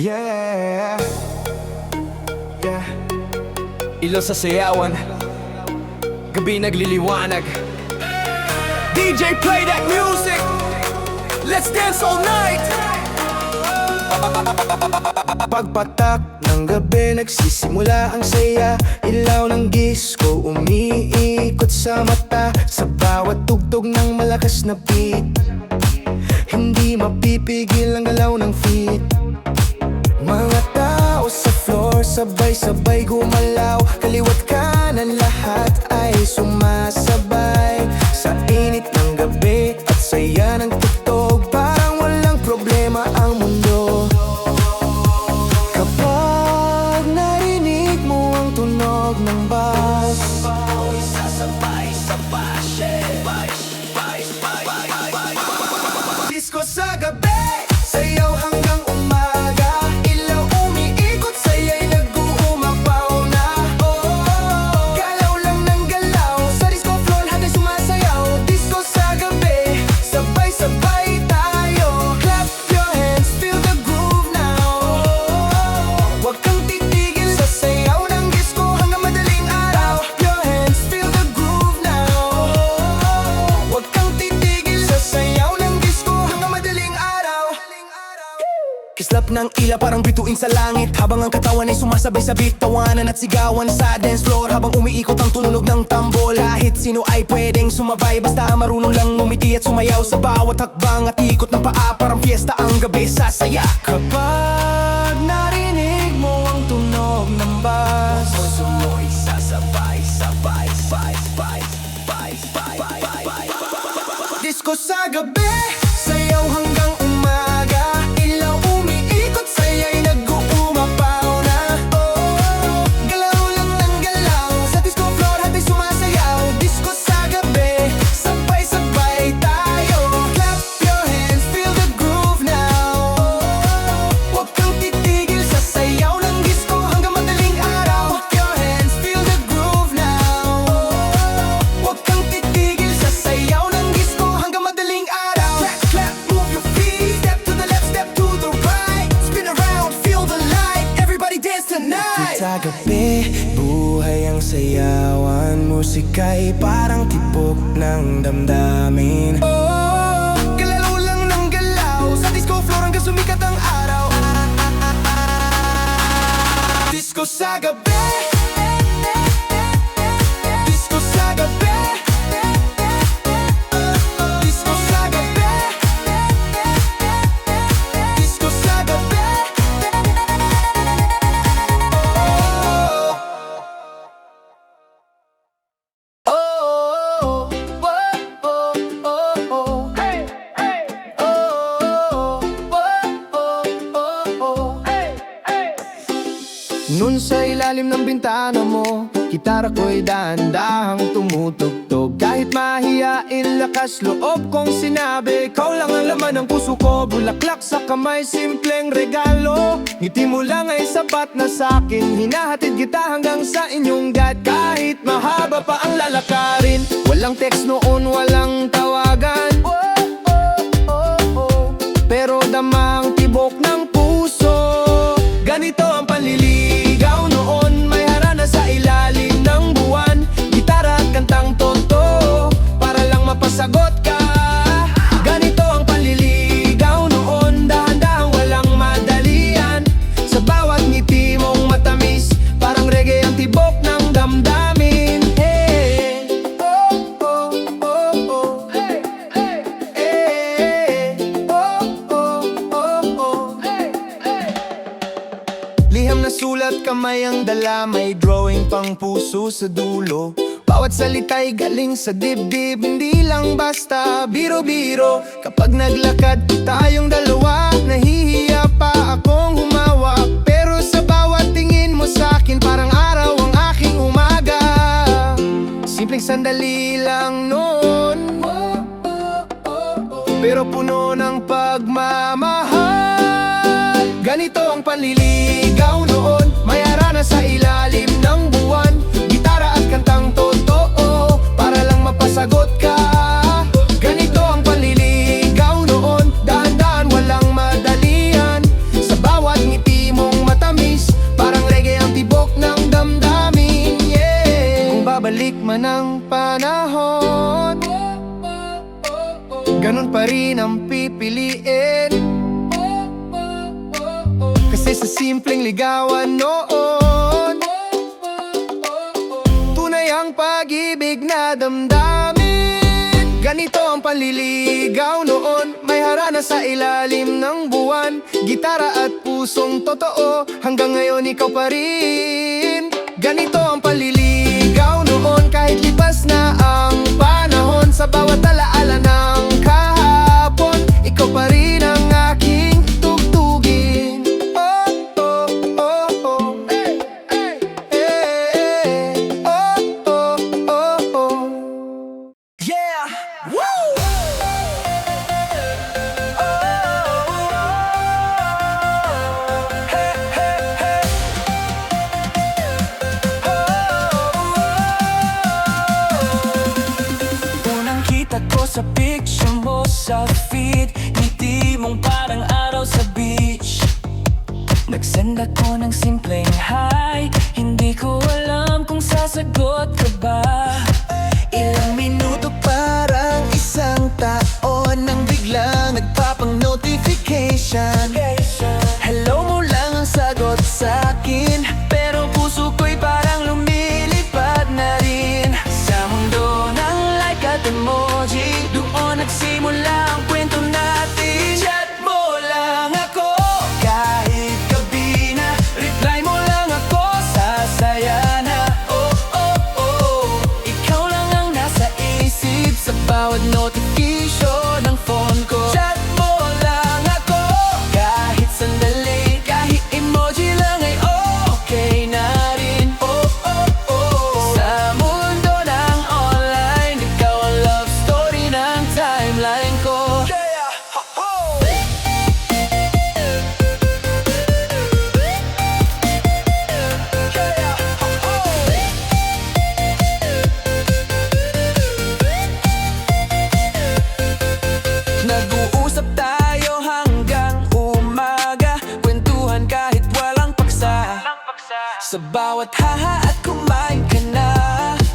Yeah, yeah. Ilo sa sayawan, gabi nagliliwanag. DJ, play that music. Let's dance all night. Pagpatak ng gabi, nagsisimula ang saya. Ilaw ng disco umiikot sa mata. Sa bawat tugtog ng malakas na beat, hindi mapipigil ang galaw ng feet. Mga tao sa floor, sabay-sabay gumalaw. Kaliwat kanan lahat ay sumasabay. Sa init ng gabi at saya ng tugtog, parang walang problema ang mundo. Kapag narinig mo ang tunog ng bass, disco sa gabi, sayaw hanggang umaga. Ilaw umiikot, saya'y nag-uumapaw na. Galaw lang ng galaw, sa disco floor lahat ay sumasayaw. Disco sa gabi, sabay-sabay tayo. Clap your hands, feel the groove now. Huwag kang titigil sa sayaw ng disco hanggang madaling araw. Clap your hands, feel the groove now. Huwag kang titigil sa sayaw ng disco hanggang madaling araw. Kislap ng ila parang bituin sa langit, habang ang katawan ay sumasabay sa beat. Tawanan at sigawan sa dance floor habang umiikot ang tunog ng tambol. Kahit sino ay pwedeng sumabay, basta marunong lang umiti at sumayaw. Sa bawat hakbang at ikot ng paa, parang fiesta ang gabi, sasaya. Kapag narinig mo ang tunog ng bass, puso mo'y sasabay-sabay. Disco sa gabi, sayaw hanggang umaga. Ilaw umiikot, saya'y nag-uumapaw na. Galaw lang ng galaw, sa disco floor lahat ay sumasayaw. Disco sa gabi, sabay-sabay tayo. Clap your hands, feel the groove now. Huwag kang titigil sa sayaw ng disco hanggang madaling araw. Clap your hands, feel the groove now. Huwag kang titigil sa sayaw ng disco hanggang madaling araw. Clap, clap, move your feet. Step to the left, step to the right. Spin around, feel the light. Everybody dance tonight. Sa gabi, buhay ang sayawan. Musika'y parang tipok ng damdamin. Galaw lang ng galaw, sa disco floor hanggang sumikat ang araw. Disco sa gabi, disco sa gabi, disco sa gabi, disco sa gabi. Nun sa ilalim ng bintana mo, gitara ko'y dahan-dahang tumutugtog. Kahit mahiyain, lakas loob kong sinabi, ikaw lang ang laman ng puso ko. Bulaklak sa kamay, simpleng regalo. Ngiti mo lang ay sapat na sa'kin. Hinahatid kita hanggang sa inyong gad. Kahit mahaba pa ang lalakarin, walang text noon, walang tawagan. Pero damang tibok ng puso. Ganito ang panliligaw noon, may harana sa ilalim ng buwan. Gitara at kantang totoo, para lang mapasagot ka. Ganito ang panliligaw noon, dahan-dahang walang madalian. Sa bawat ngiti mong matamis, parang reggae ang tibok ng damdamin. Hey, oh, oh, oh, oh. Hey, hey, hey, oh, oh, oh, oh. Hey, hey. Liham na sulat, kamay ang dala, may drawing pang puso sa dulo. Bawat salita'y galing sa dibdib, hindi lang basta biro-biro. Kapag naglakad tayong dalawa, nahihiya pa akong humawak. Pero sa bawat tingin mo sa'kin, parang araw ang aking umaga. Simpleng sandali lang noon, pero puno ng pagmamahal. Ganito ang panliligaw noon, may harana sa ilalim ng buwan. Gitara at kantang totoo, para lang mapasagot ka. Ganito ang panliligaw noon, dahan-dahan walang madalian. Sa bawat ngiti man ang panahon, ganun pa rin ang pipiliin. Kasi sa simpleng ligawan noon, tunay ang pag-ibig na damdamin. Ganito ang panliligaw noon, may harana sa ilalim ng buwan, gitara at pusong totoo, hanggang ngayon ikaw pa rin. Ganito ang panliligaw noon, kahit lipas na ang panahon, sa bawat alaala ng kahapon, ikaw pa rin ang aking tugtugin. Oh, oh, oh, oh. Hey, hey, hey. Oh, oh, oh, oh. Yeah! Woo! Hey, hey, hey. Unang kita ko sa picture mo sa feed, ngiti mong parang araw sa beach. Nagsend ako ng simpleng hi, hindi ko alam kung sasagot ka ba. Ilang minuto parang isang taon, nang biglang nagpapang notification. Hello mo lang ang sagot sa'kin, pero puso ko'y parang lumilipad na rin. Sa mundo ng like at emoji, doon nagsimula ang kwento natin. Chat mo lang ako, kahit gabi na, reply mo lang ako, sasaya na. Oh, oh, oh, ikaw lang ang nasa isip sa bawat notification ng phone ko. Chat mo lang ako, kahit sandali, kahit emoji lang ay okay na rin. Oh, oh, oh, sa mundo ng online, ikaw ang love story ng timeline ko. Yeah, ho, ho. Yeah, ho, ho. Nag-uusap tayo hanggang umaga, kwentuhan kahit walang paksa. Sa bawat haha at kumain ka na,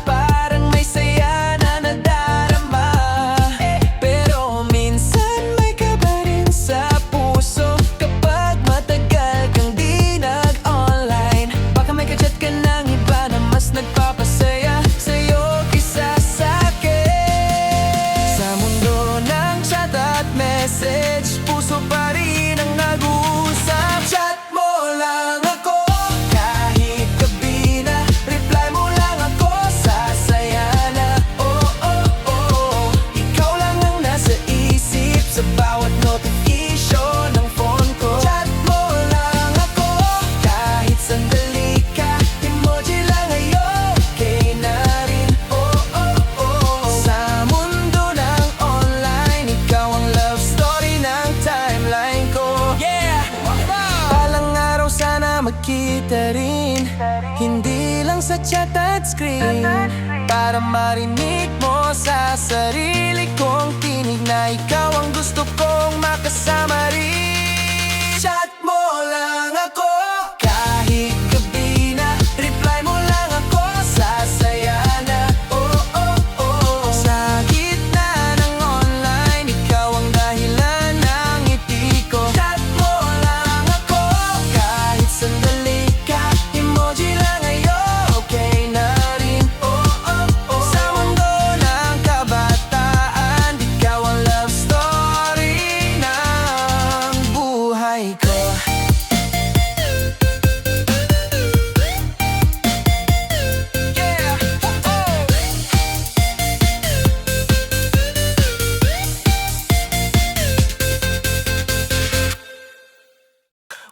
parang may saya na nadarama. Pero minsan may kaba rin sa puso, kapag matagal kang di nag-online. Baka may kachat ka ng iba na mas nagpapasaya sa'yo kaysa sa'kin. Sa mundo ng chat at message, puso pa rin ang nag-uusap. Chat mo lang ako, kahit gabi na, reply mo lang ako, sasaya na. Oh, oh, oh, ikaw lang ang nasa isip sa bawat notification ng phone ko. Chat mo lang ako, kahit sandali ka, emoji lang ay okay na rin. Oh, oh, oh, sa mundo ng online, ikaw ang love story ng timeline ko. Yeah! Balang araw sana magkita rin, hindi lang sa chat at screen, para marinig mo sa sarili kong tinig na ikaw ang gusto kong makasama rin. Chat mo lang ako, kahit gabi na, reply mo lang ako, sasaya na. Oh, oh, oh, sa gitna ng online, ikaw ang dahilan ng ngiti ko. Chat mo lang ako, kahit sandali ka, emoji lang ay okay na rin. Oh, oh, oh, sa mundo ng kabataan, ikaw ang love story ng buhay ko. Yeah, oh, oh.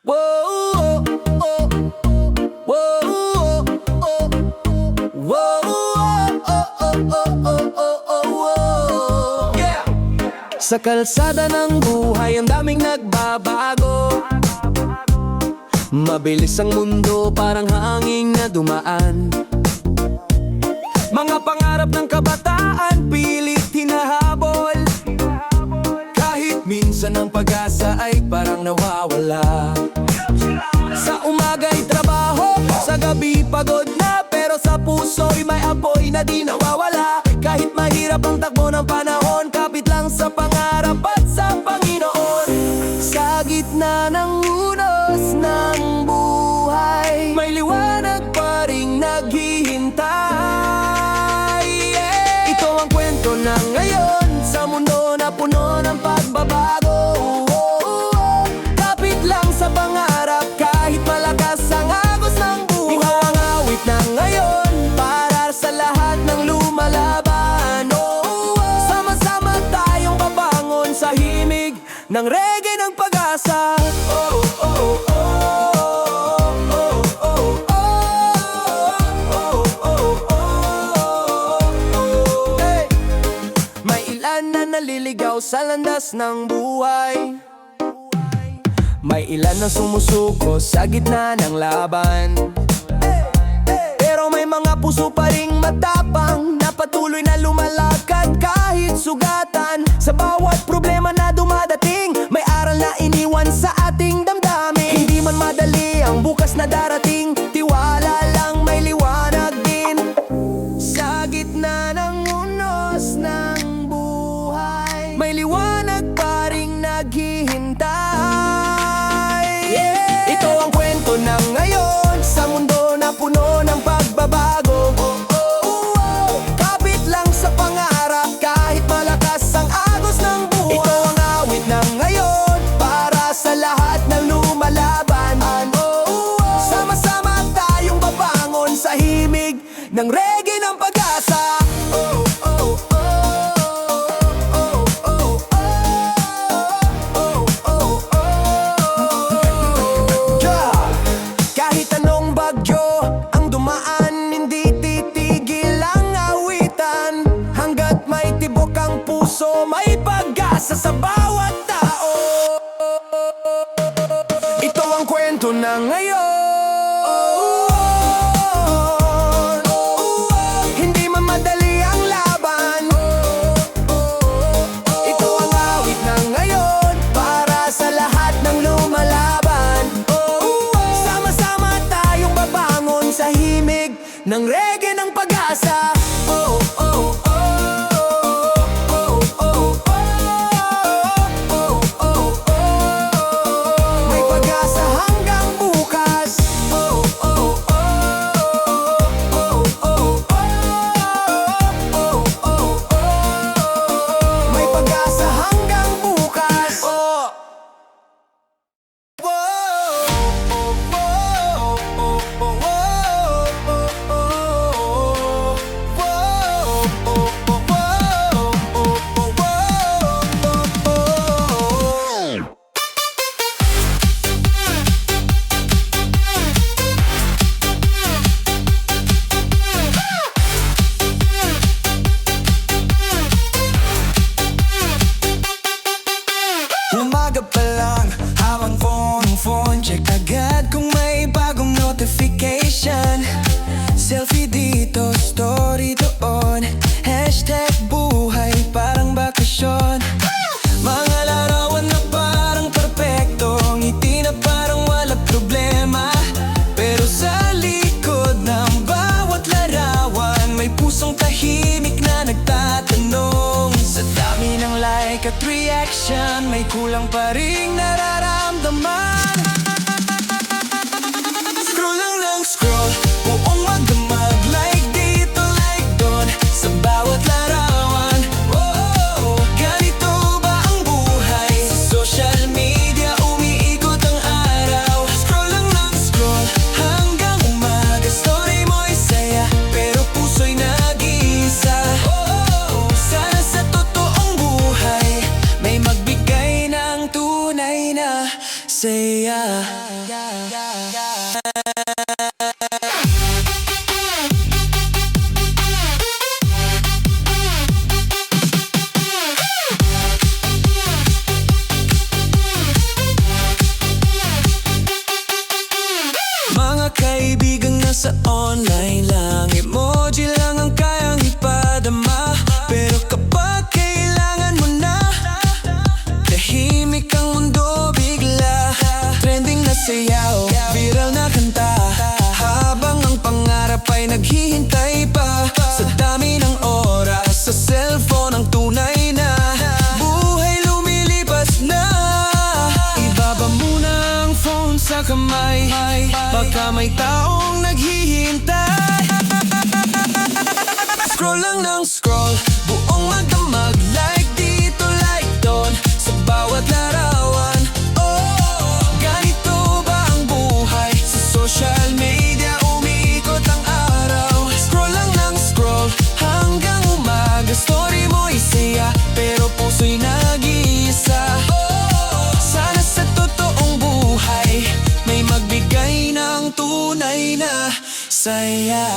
Whoa, oh, oh, whoa, oh, oh, whoa, oh, oh, oh, oh, oh, oh. Yeah! Sa kalsada ng buhay, ang daming nagbabago. Mabilis ang mundo, parang hangin na dumaan. Mga pangarap ng kabataan, pilit hinahabol. Kahit minsan ang pag-asa ay parang nawawala. Sa umaga'y trabaho, sa gabi pagod na, pero sa puso'y may apoy na di nawawala. Kahit mahirap ang takbo ng panahon, kapit lang sa pangarap at sa Panginoon. Sa gitna ng unos ng buhay, may liwanag pa ring naghihintay. Ito ang kwento na ngayon, sa mundo na puno ng pagbabago. Kapit lang sa pangarap, kahit malakas ang agos ng buhay. Ikaw ang awit na ngayon, para sa lahat ng lumalaban. Sama-sama tayong babangon sa himig ng reggae ng pag-asa. Hey! May ilan na naliligaw sa landas ng buhay. May ilan na sumusuko sa gitna ng laban. Pero may mga puso pa ring matapang, na patuloy na lumalakad kahit sugatan. Sa bawat problema na dumadating, may aral na iniwan sa ating damdamin. Hindi man madali ang bukas na darating, tiwala lang may liwanag din. Sa gitna ng unos ng buhay, may liwanag pa ring naghihintay. Ito ang kwento ng ngayon, sa mundo na puno ng pagbabago. Kapit lang sa pangarap, kahit malakas ang agos ng buhay. Ito ang awit ng ngayon, para sa lahat ng lumalaban. Sama-sama tayong babangon sa himig ng reggae ng pag-asa. Kahit anong bagyo ang dumaan, hindi titigil ang awitan. Hanggat may tibok ang puso, may pag-asa sa bawat tao. Ito ang kwento na ngayon, hindi man madali ang laban. Ito ang awit na ngayon, para sa lahat ng lumalaban. Sama-sama tayong babangon sa himig ng reggae ng pag-asa. May pag-asa hanggang bukas. May pag-asa hanggang bukas. Umaga pa lang, hawak phone, check agad kung may bagong notification. Selfie dito, story doon, hashtag buhay parang bakasyon. Mga larawan na parang perpekto, ngiti na parang wala problema. Pero sa likod ng bawat larawan, may pusong tahimik na nagtatanong. Sa dami ng like at reaction, may kulang pa ring nararamdaman. Scroll lang ng scroll, buong magdamag. Like dito, like doon, sa bawat larawan. Ganito ba ang buhay? Sa social media, umiikot ang araw. Scroll lang ng scroll, hanggang umaga. Story mo'y saya, pero puso'y nag-iisa. Sana sa totoong buhay, may magbigay ng tunay na saya. Mga kaibigang nasa online lang, emoji lang ang kayang ipadama. Pero kapag kailangan mo na, tahimik ang mundo bigla. Trending na sayaw, viral na kanta, habang ang pangarap ay naghihintay pa. Sa kamay Baka may taong naghihintay. Scroll lang ng scroll, buong magdamag. Like dito, like doon, sa bawat larawan. Oh, ganito ba ang buhay? Sa social media umiikot ang araw. Scroll lang ng scroll, hanggang umaga. Story mo'y saya, pero puso'y nag-iisa. Oh, sana sa totoong buhay may magbigay ng tunay na saya.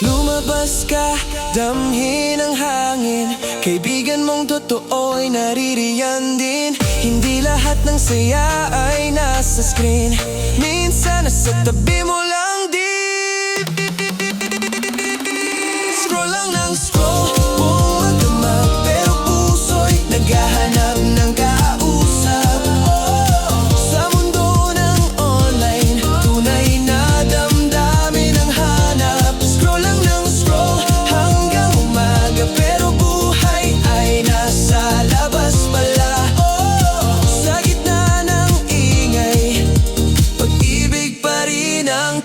Lumabas ka, damhin ang hangin. Kaibigan mong totoo'y naririyan din. Hindi lahat ng saya ay nasa screen. Minsan nasa tabi mo lang din. Scroll lang ng scroll, buong magdamag. Pero puso'y naghahanap ng kausap. Oh, sa mundo ng online, tunay na damdamin ang hanap. Scroll lang ng scroll, hanggang umaga. Pero buhay ay nasa labas pala. Oh, sa gitna ng ingay, pag-ibig pa rin ang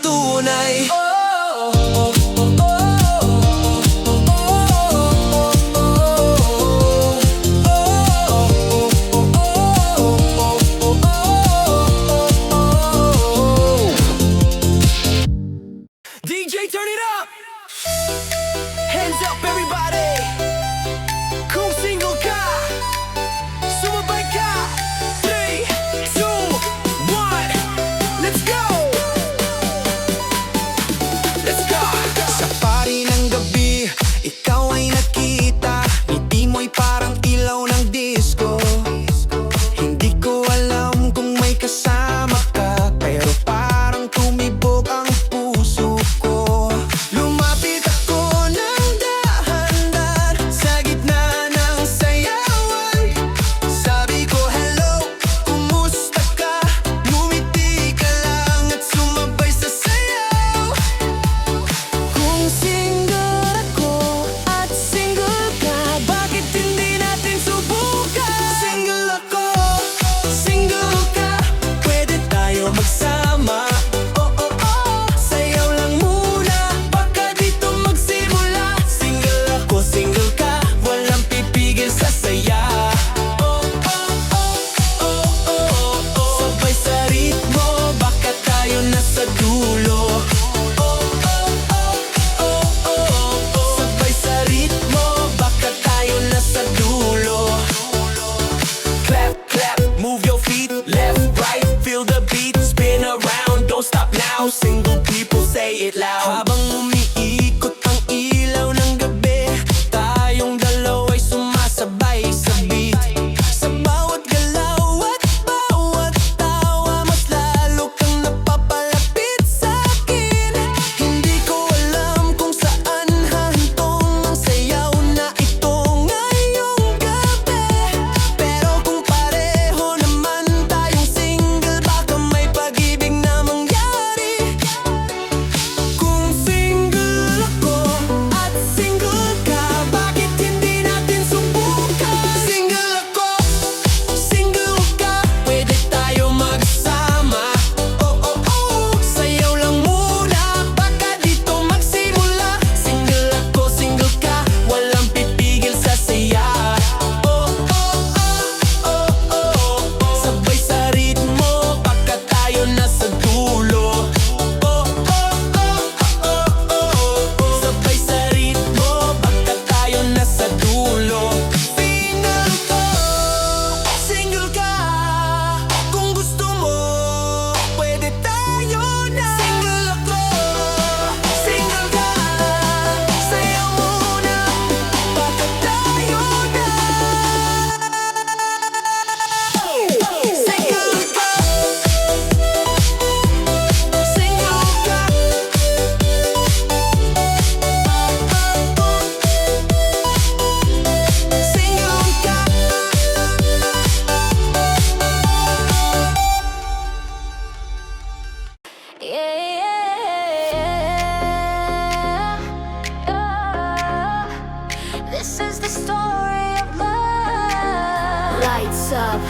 Lights up,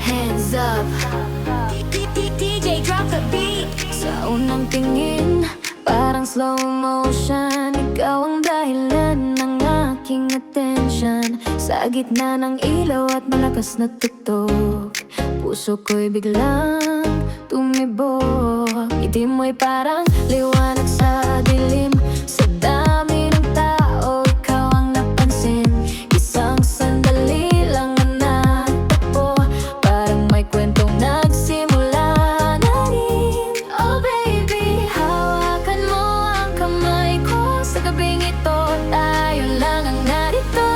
hands up. DJ drop the beat. Sa unang tingin, parang slow motion. Ikaw ang dahilan ng aking attention. Sa gitna ng ilaw at malakas na tugtog, puso ko'y biglang tumibok. Ngiti mo'y parang liwanag sa dilim. Sa dami ng tao, ikaw ang napansin. Isang sandali lang na natakbo, parang may kwentong nagsimula na rin. Oh baby, hawakan mo ang kamay ko. Sa gabing ito, tayo lang ang narito.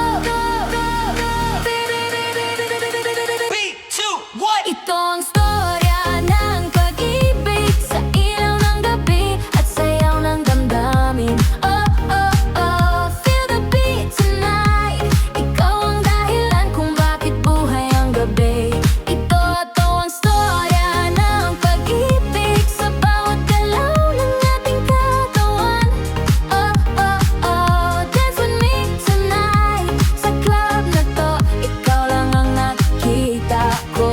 3, 2, 1. Ito ang storya ng pag-ibig sa ilaw ng gabi at sayaw ng damdamin. Oh, oh, oh, feel the beat tonight. Ikaw ang dahilan kung bakit buhay ang gabi. Ito ang storya ng pag-ibig sa bawat galaw ng ating katawan. Oh, oh, oh, dance with me tonight. Sa club na to, ikaw lang ang nakikita ko.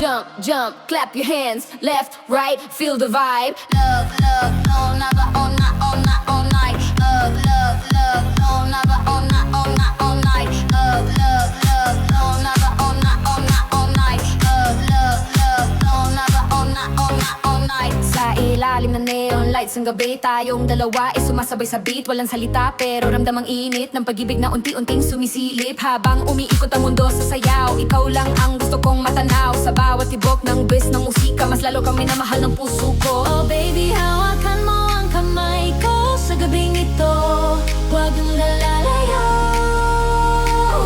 Jump, jump, clap your hands, left, right, feel the vibe. Love, love, all night, all night, all night, all night. Love, love, love, all night, all night, all night, all night. Love, love, love, all night, all night, all night, all night. Love, love, love, all night, all night, all night, all night. Sa ilalim ng neon lights ng gabi, tayong dalawa ay sumasabay sa beat. Walang salita pero ramdam ang init ng pag-ibig na unti-unting sumisilip. Habang umiikot ang mundo sa sayaw, ikaw lang ang gusto kong matanaw. Sa bawat tibok ng bis ng musika, mas lalo kami na mahal ng puso ko. Oh baby, hawakan mo ang kamay ko. Sa gabing ito, huwag mong nalalayo.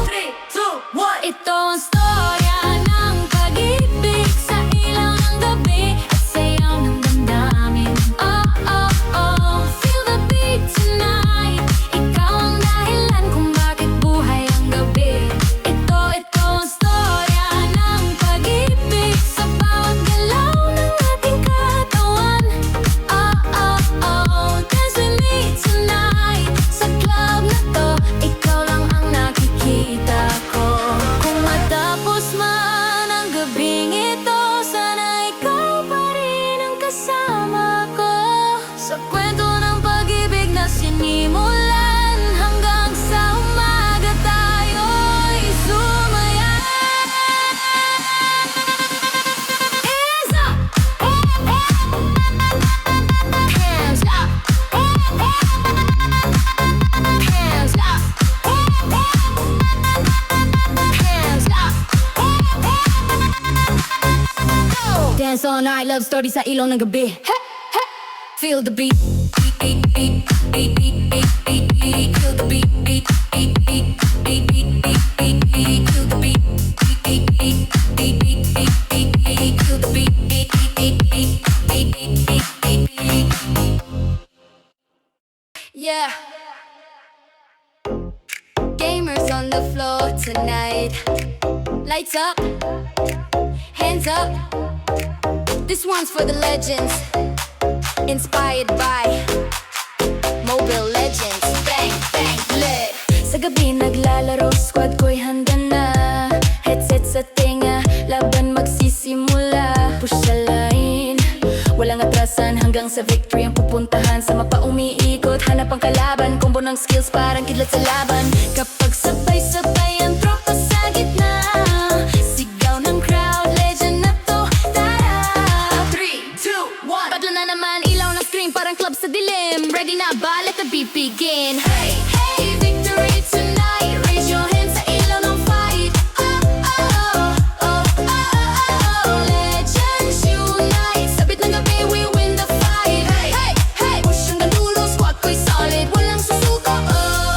3, 2, 1. Ito ang storya ng pag-ibig sa ilaw ng gabi at sayaw ng damdamin. Oh, oh, oh, feel the beat tonight. Ikaw ang dahilan kung bakit buhay ang gabi. Ito ang storya ng pag-ibig sa bawat galaw ng ating katawan. Oh, oh, oh, dance with me tonight. Sa club na to, ikaw lang ang nakikita ko. Kung matapos man ang gabing ito, sana ikaw pa rin ang kasama ko. Sa kwento ng pag-ibig na sinimulan, hanggang sa umaga tayo'y sumaya. Hands up! Hands up! Hands up! Hands up! Dance all night, love story sa ilaw ng gabi. Hey, hey. Feel the beat. Beat, beat, beat, beat, beat, beat, beat. Feel the beat. Beat, beat, beat, beat, beat, beat, beat, beat. Feel the beat. Beat, beat, beat, beat, beat, beat, beat. Feel the beat. Beat, beat, beat, beat, beat, beat, beat, beat. Yeah. Gamers on the floor tonight. Lights up, hands up. This one's for the legends, inspired by Mobile Legends. Bang, bang, lit. Sa gabi naglalaro, squad ko'y handa na. Headset sa tenga, laban magsisimula. Push sa line, walang atrasan hanggang sa victory ang pupuntahan. Sa mapa umiikot, hanap ang kalaban. Combo ng skills parang kidlat sa laban. Kapag sabay-sabay ang tropa sa gitna, sigaw ng crowd, legend na to. Tara! 3, 2, 1. Padlo na naman, ilaw ng screen parang club sa dilim. Ready na ba? Let the beat begin. Hey, hey, victory tonight. Raise your hands sa ilaw ng fight. Oh, oh, oh, oh, oh, oh, oh. Legends unite. Sabit ng gabi, we win the fight. Hey, hey, hey. Push hanggang dulo, squad ko'y solid. Walang susuko. Oh, oh,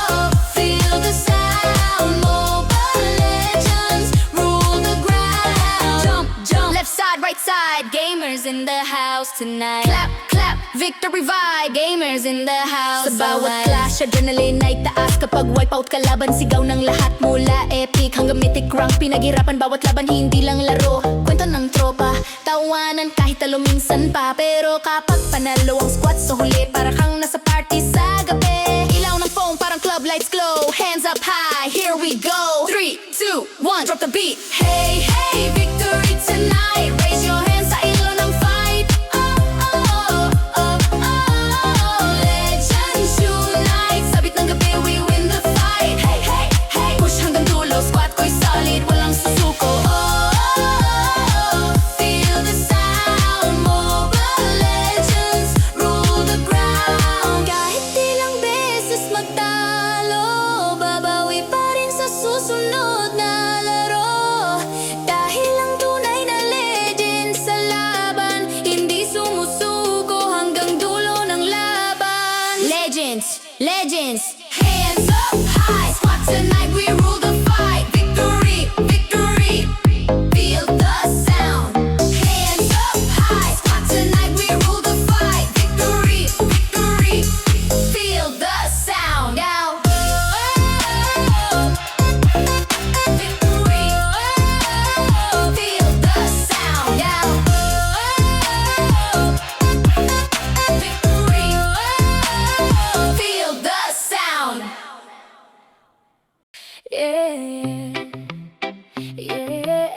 oh. Feel the sound. Mobile Legends rule the ground. Jump, jump. Left side, right side. Gamers in the house tonight. Clap, clap. Victory vibe. Gamers in the house. Sa bawat clash, adrenaline ay taas. Kapag wipeout kalaban, sigaw ng lahat. Mula epic hanggang mythic rank. Pinaghirapan bawat laban, hindi lang laro. Kwento ng tropa, tawanan kahit talo minsan pa. Pero kapag panalo ang squad sa huli, para kang nasa party sa gabi. Ilaw ng phone, parang club lights glow. Hands up high, here we go. 3, 2, 1, drop the beat. Hey, hey, victory tonight. Raise your hands sa ilo ng fight. Oh, oh, oh, oh, oh. Legends unite. Sabit ng gabi, we win the fight. Hey, hey, hey. Push hanggang dulo, squad ko'y solid, walang susuko. Oh, oh, oh. Feel the sound. Mobile Legends rule the ground. Kahit ilang beses magtalo, babawi pa rin sa susunod na laro. Dahil ang tunay na legend sa laban, hindi sumusuko hanggang dulo ng laban. Legends, legends, hands up high. Squad tonight, we rule the fight. Victory, victory, feel the sound. Hands up high. Squad tonight, we rule the fight. Victory, victory, feel the sound. Now, victory, feel the sound. Now, victory, feel the sound. Yeah, yeah, yeah.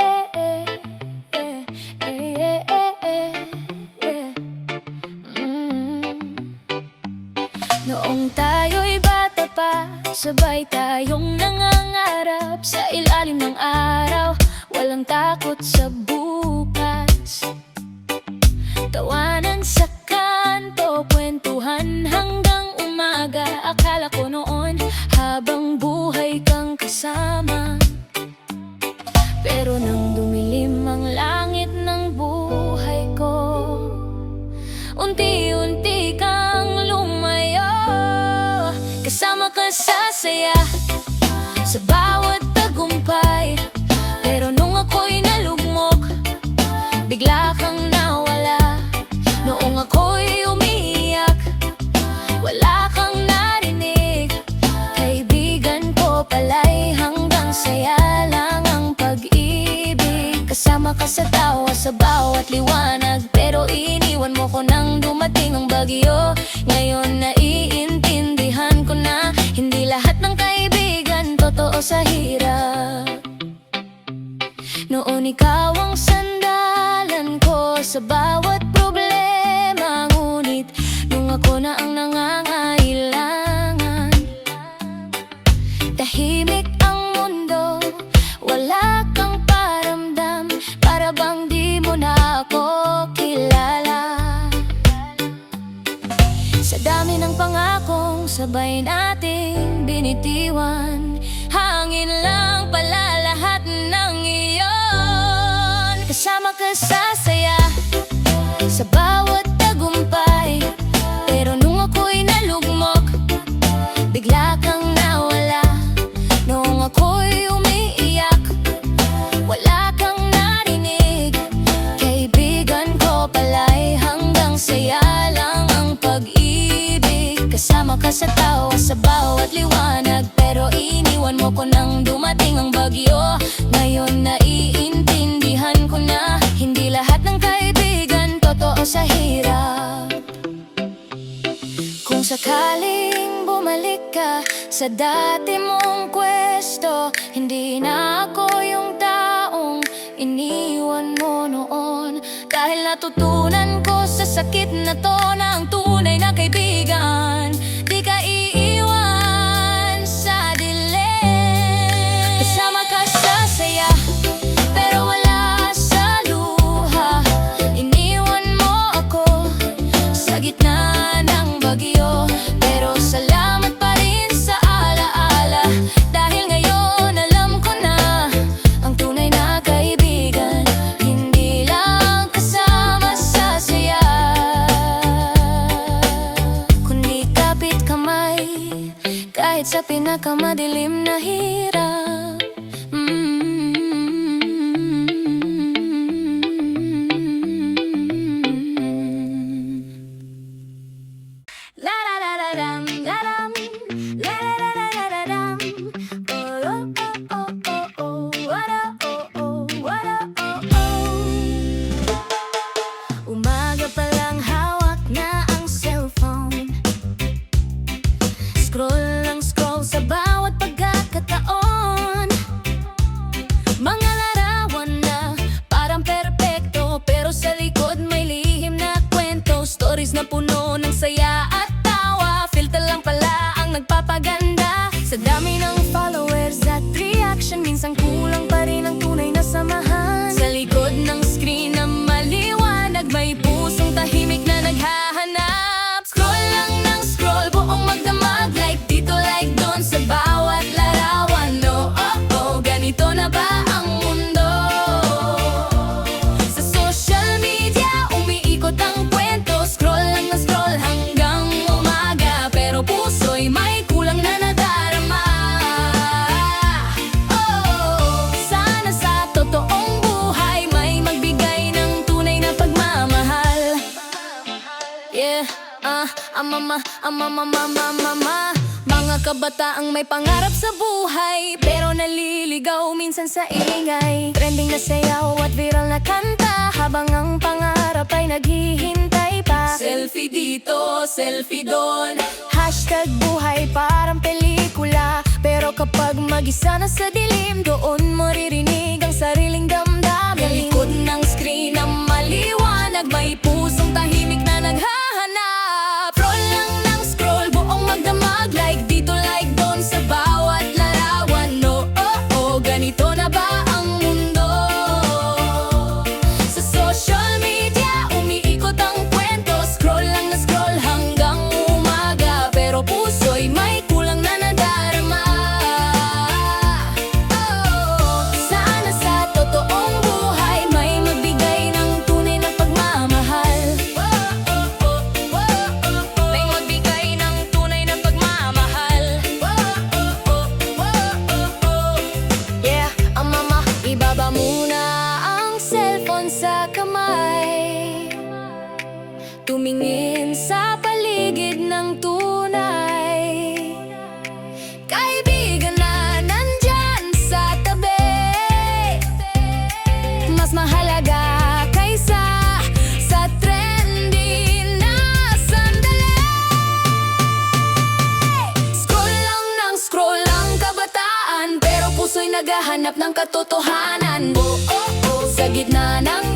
Noong tayo'y bata pa, sabay tayong nangangarap sa ilalim ng araw, walang takot sa bukas. Tawanan sa kanto, kwentuhan hanggang umaga. Akala ko noon habang buhay kang kasama. Pero nang dumilim ang langit ng buhay ko, unti-unti kang lumayo. Kasama ka sa saya, sa bawat tagumpay. Pero nung ako'y nalugmok, bigla kang nawala. Noong ako'y umiiyak, wala kang narinig. Kaibigan ko pala'y hanggang saya lang ang pag-ibig. Kasama ka sa tawa, sa bawat liwanag. Pero iniwan mo ko nang dumating ang bagyo. Ngayon naiintindihan ko na hindi lahat ng kaibigan totoo sa hirap. Noon ikaw ang sandalan ko sa bawat problema. Ngunit nung ako na ang nangangailangan, tahimik ang mundo, wala kang paramdam. Para bang di mo na ako kilala. Sa dami ng pangakong sabay nating binitiwan, hangin lang pala lahat ng iyon. Kasama ka sa saya, sa bawat tagumpay. Pero nung ako'y nalugmok, bigla kang nawala. Noong ako'y umiiyak, wala kang narinig. Kaibigan ko pala'y hanggang saya lang ang pag-ibig. Kasama ka sa tawa, sa bawat liwanag. Pero iniwan mo ko nang dumating ang bagyo. Ngayon naiintindihan ko na hindi lahat ng kaibigan totoo sa hirap. Kung sakaling bumalik ka sa dati mong pwesto, hindi na ako yung taong iniwan mo noon. Dahil natutunan ko sa sakit na to na ang tunay na kaibigan di ka iiwan sa dilim. Kasama ka sa saya, pero wala sa luha. Iniwan mo ako sa gitna ng bagyo. Pero salamat pa rin sa alaala. Dahil ngayon alam ko na ang tunay na kaibigan hindi lang kasama sa saya, kundi kapit kamay kahit sa pinakamadilim na hirap. La la la la dam, la dam, la la la la la la dam. Oh oh oh oh oh, what oh oh, what oh oh. Umaga pa lang hawak na ang cellphone. Scroll lang scroll sa bawat pag Mga kabataang may pangarap sa buhay, pero naliligaw minsan sa ingay. Trending na sayaw at viral na kanta, habang ang pangarap ay naghihintay pa. Selfie dito, selfie doon. Hashtag buhay parang pelikula, pero kapag mag-isa na sa dilim, doon maririnig ang sariling damdamin. Sa likod ng screen na maliwanag, may pusong tahimik na naghahanap. Scroll lang ng scroll, buong magdamag. Like dito, like doon, sa bawat larawan. No, ganito na ba ang mundo? Sa social media, umiikot ang kwento. Scroll lang na scroll hanggang umaga, pero puso'y may kulang na nadarama. Sana sa totoong buhay may magbigay ng tunay na pagmamahal. May magbigay ng tunay na pagmamahal. Yeah, mama, ibaba muna ang cellphone sa kamay. Tumingin sa paligid ng tunay. Kaibigan na nandyan sa tabi, mas mahalaga kaysa sa trendy na sandali. Scroll lang ng scroll ang kabataan, pero puso'y naghahanap ng katotohanan. Sa gitna ng